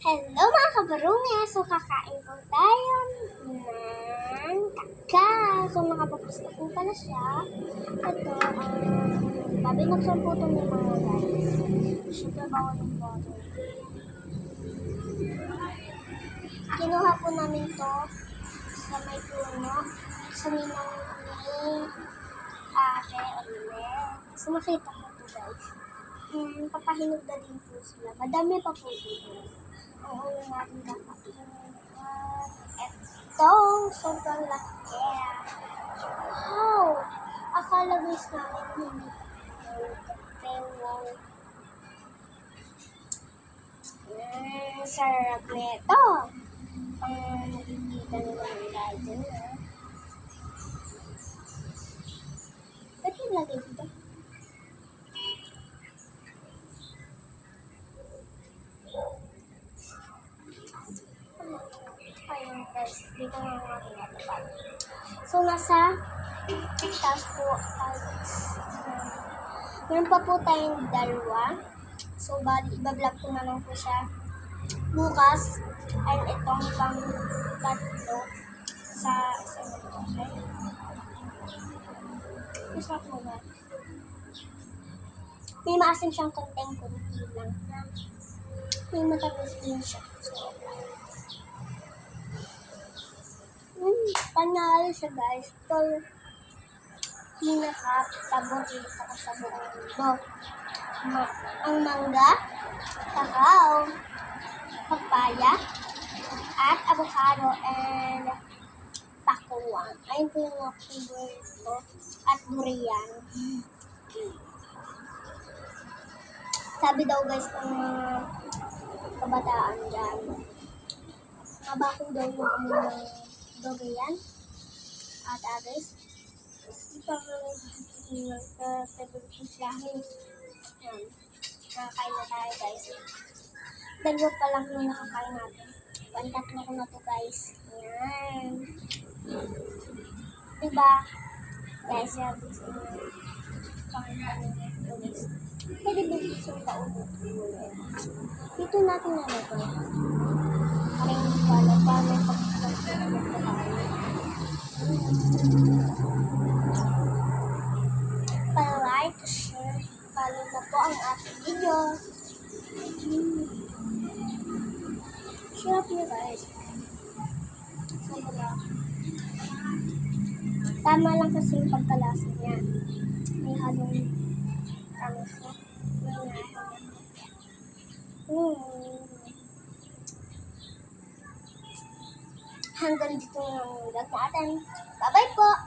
Hello mga kabarunge! So kakain po tayo ng kaka. So nakapapos na po pala siya. Ito, babinuksan po ito ng mga guys. Siyempre bawal ng bottle. Kinuha po namin to sa may puno. Sa ninang ni ate ulit. So makita mo po guys. Papahinog na din po sila. Madami pa po dito. Ang ulo natin kakain. Ito, sobrang laki. Wow! Akala guys namin hindi. Wow. Sarap nito. Nakikita nila nila dyan na. Ba't yung lagay dito? Ayun guys, dito nga ang aking natapan. So, nasa taas po guys. Meron pa po tayong dalawa. So, bali, ibablog ko na lang po siya bukas. And itong pang tatlo sa ito. Okay? Masarap mo ba? May maasim siyang konting-kunti lang. May matamis din siya. So, panalo siya guys. Ito pinaka-paborito ko sa buong mundo. Ang mangga, kakao, papaya, at avocado, and pakuwang. Ayun po yung mga favorite ko. At durian. Sabi daw guys ng mga kabataan dyan, mabako daw yung amoy ng durian at others. Ito ang favorite ko sa akin. Yan. Nakakain na tayo guys. Dalawa pa lang yung nakakain natin. One-tat na ko na to guys. Yan. Diba? Guys, sabi sa inyo. Panginoon ito guys. Pwede ba isang paulit? Dito natin na ito. Para hindi pala pa may pagkakasal na tayo. Pa-like, share, follow na po ang ating video. Sarap niyo guys. Sobra. Tama lang kasi yung pagkalasa niya. May halong tamis na. May nahihang. Hanggang dito ang vlog natin. Bye-bye po!